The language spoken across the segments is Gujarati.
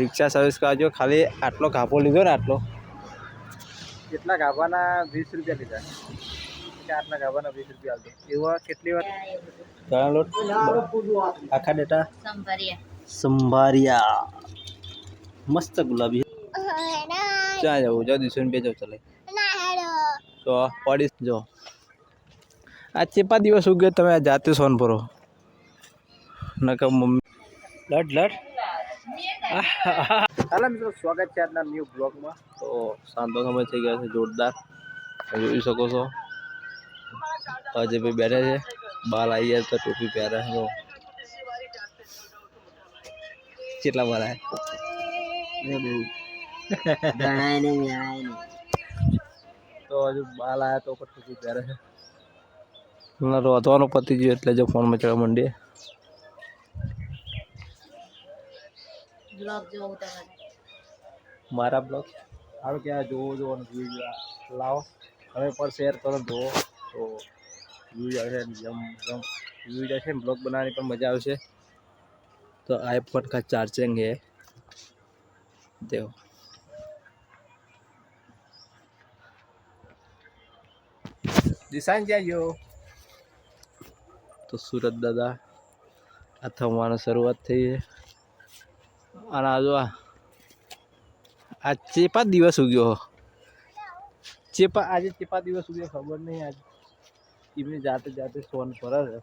રિક્ષા સર્વિસ કરાવજો. ખાલી આટલો કાપો લીધો ને, આટલો કેટલા ગાભાના 20 રૂપિયા લીધા કે આટલા ગાભાના 20 રૂપિયા આવતો એવા કેટલી વાર ચણા લોટ આખા ડેટા સંભારિયા મસ્ત ગુલાબી ક્યાં જવું જો દિશુન બે જાવ ચલે તો પડીશ જો આ ચેપા દિવસ ઉગ્યો તમે આ જાતે સોન ભરો નકર મમ્મી લડ લડ હાલો મિત્રો સ્વાગત છે આજના ન્યૂ બ્લોગમાં. તો સાંજનો સમય થઈ ગયો છે જોરદાર જોઈ શકો છો. અજયભાઈ બેઠા છે બાલ આવી જાય તો ટોપી પહેરે છે કેટલા બાલ આવે તો હજુ બાલ આવ્યા તો ટોપી પહેરે છે. રોધવાનો પતી ગયો એટલે જો ફોનમાં ચડવા માંડીએ. મારા બ્લોગ સારું ક્યાં જોવો જોવાનું લાવો હવે પર શેર કરો જોવો તો વ્યૂઝ આવશે વ્યૂઝ આવશે ને બ્લોગ બનાવવાની પણ મજા આવશે. તો આઈફોન का चार्जिंग है देखो દિશાન જાયો તો સુરત દાદા આ થવાની શરૂઆત થઈ છે. અને આ જો આ ચેપા દિવસ ઉગ્યો ચેપા આજે ચેપા દિવસ ઉગ્યો ખબર નહીં આજે એમની જાતે જાતે સોન ફરે છે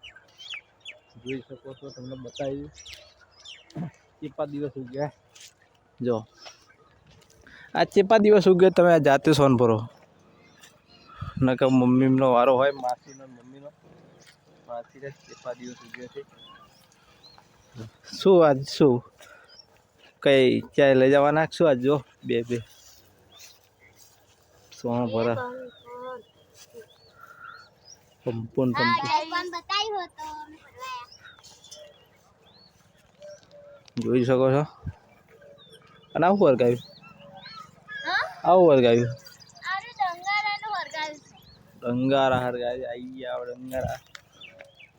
જોઈ શકો છો તમને બતાવી ચેપા દિવસ ઉગ્યા જો આ ચેપા દિવસ ઉગ્યો તમે આ જાતે સોન ભરો નકર મમ્મીનો વારો હોય માસીનો મમ્મીનો માસીને ચેપા દિવસ ઉગ્યો છે. શું આજ શું કઈ ચાય લઈ જવા નાખશું આજ જો બે બે સોન ભરા પંપોન જોઈ શકો છો. અને આવું વર્ગાવ્યું આવું વર્ગાવ્યું ડંગારા હરગાય આવી ગયા ડંગારા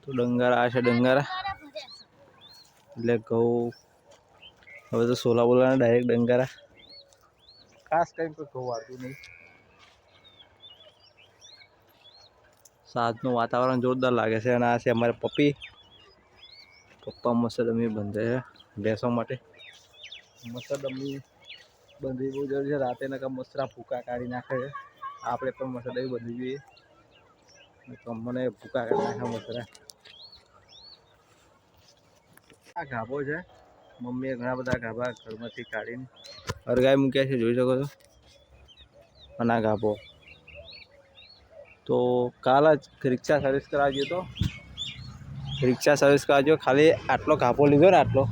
તો ડંગારા આ છે ડંગારા એટલે ઘઉં હવે તો સોલા બોલાના ડાયરેક્ટ ડંગારા ખાસ કંઈ કોઈ ઘઉં વાળતું નહીં. સાંજનું વાતાવરણ જોરદાર લાગે છે. અને આ છે અમારે પપ્પા મસદમી બંધે છે ભેંસો માટે. મસદમી બંધવી બહુ જરૂરી છે. રાતે નકા મસરા ભૂકા કાઢી નાખે છે. આપણે પણ મસદમી બંધવી જોઈએ તો મને ભૂકા કાઢી નાખે મસરા. આ ગાભો છે મમ્મીએ ઘણા બધા ગાભા ઘરમાંથી કાઢીને હરગાઈ મૂક્યા છે જોઈ શકો છો. અને આ ગાભો તો કાલ જ રિક્ષા સર્વિસ કરાવજો. તો રિક્ષા સર્વિસ કરાવજો. ખાલી આટલો ગાભો લીધો ને આટલો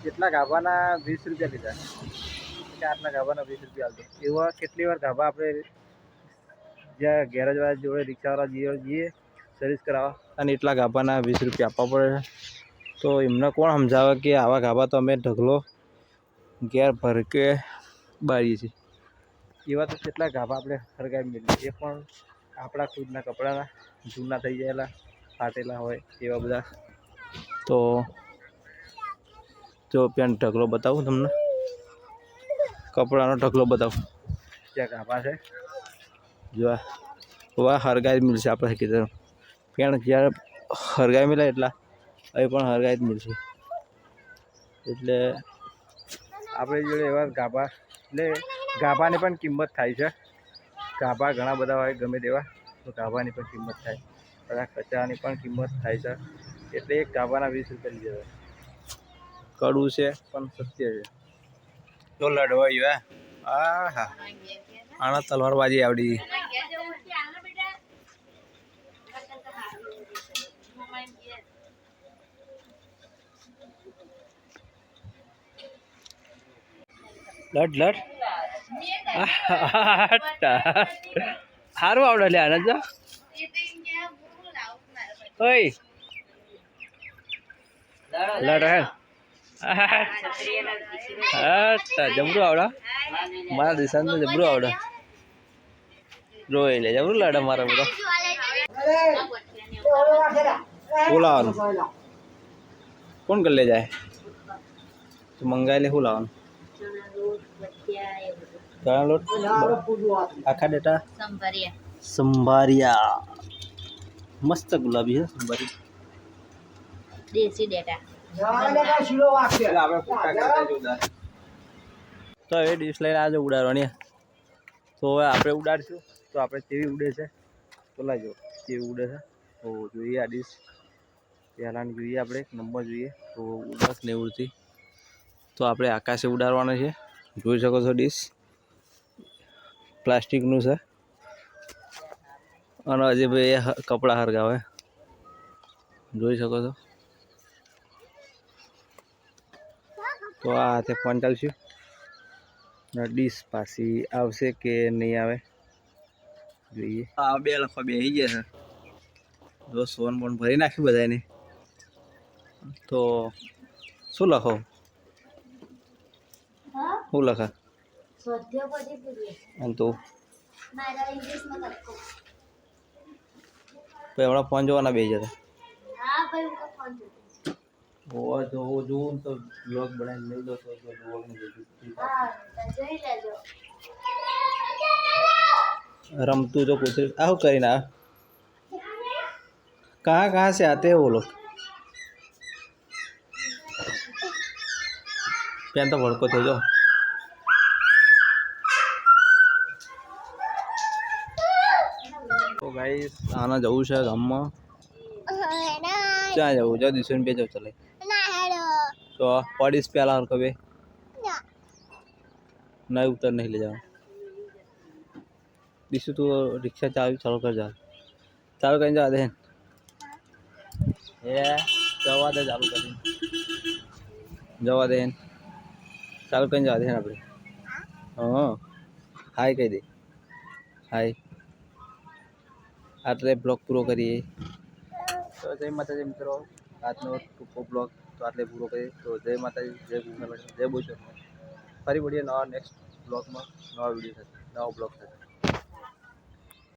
કેટલા ગાભાના 20 રૂપિયા લીધા કે આટલા ગાભાના 20 રૂપિયા આવતો એવા કેટલી વાર ગાભા આપણે જ્યાં ગેરેજવાળા જોડે રિક્ષાવાળા જઈએ સર્વિસ કરાવવા અને એટલા ગાભાના 20 રૂપિયા આપવા પડે છે. તો એમને કોણ સમજાવે કે આવા ગાભા તો અમે ઢગલો ઘેર ભર કે બાળીએ છીએ. એવા તો કેટલા ગાભા આપણે હરગાવી મેળવીએ એ પણ આપણા ખુદના કપડાના જૂના થઈ ગયેલા ફાટેલા હોય એવા બધા. તો જો પેન્ટ ઢગલો બતાવું તમને કપડાનો ઢગલો બતાવું ત્યાં ગાભા છે જો આ હરગાઈ મળશે આપણે કીધું પેન્ટ જ્યારે હરગાઈ મળે એટલા અહીં પણ હરગાઈ જ મળશે. એટલે આપણી જોડે એવા ગાભા એટલે ગાભાની પણ કિંમત થાય છે. ગાભા ઘણા બધા હોય ગમે તેવા તો ગાભાની પણ કિંમત થાય બધા કચરાની પણ કિંમત થાય છે. એટલે એક ગાભાના 20 રૂપિયા લીધા કડવું છે પણ સત્ય છે. તો લડવાયું હા હા આના તલવારબાજી આવડી લડ લડ સારું આવડે લે આનંદ ઓય લડ હે જબરું આવડે મારા દિશાન તો જબરું આવડે રોઈ લે જબરું લડે મારા બધો બોલાવાનું કોણ કરી લે જાય તો મંગાવી લે. શું લાવવાનું? ચણા લોટ, આખા ડેટા, સંભારિયા. મસ્ત ગુલાબી છે સંભારી. દેશી ડેટા. તો હવે ડીશ લઈને આજે ઉડાડવાની. તો હવે આપણે ઉડાડશું તો આપણે કેવી ઉડે છે તો લાજો કેવી ઉડે છે તો જોઈએ. આ ડીશ પહેલાંની જોઈએ આપણે, એક નંબર જોઈએ તો ઉડાસ નહીં ઉડતી. તો આપણે આકાશે ઉડાડવાનું છે. જોઈ શકો છો ડીશ પ્લાસ્ટિકનું છે અને હજી ભાઈ કપડાં હરગાવે જોઈ શકો છો. તો આ હાથે ફોન ચાલશે. ડીશ પાછી આવશે કે નહીં આવે જોઈએ. આ બે લખવા બેસી ગયા છે. જો સોન બોન ભરી નાખ્યું બધાને. તો શું લખો? શું લખા? અને તો હમણાં ફોન જોવાના બે જતા. જોવું તો બ્લોગ બનાવીને લઈ દો તો રમતું તો પૂછે. આવું કરીને આ कहाँ से आते हैं वो लोग? पेन तो भड़को थे जो तो गाइस आना जाऊँ है गाम में. क्या जाऊँ जाओ दिशा पे जाओ चले तो पड़ीस पे आला कभी नहीं उतर नहीं ले जाओ. दिशु तो रिक्शा चालू कर जा. चालू कहीं जा दे ये जवा दे. चालू कर जवा दे. चालू कहीं जा दे अपने. हाँ हाय कही दे. हाय आटले ब्लॉग पूरो करिए. तो जय माताजी मित्रों. આજનો ટૂંકો બ્લોગ તો આટલે પૂરો કરીએ. તો જય માતાજી, જય ભૂષણ, જય ભૂષણ. ફરી મળીએ નવા નેક્સ્ટ બ્લોગમાં, નવા વિડીયો સાથે, નવા બ્લોગ સાથે.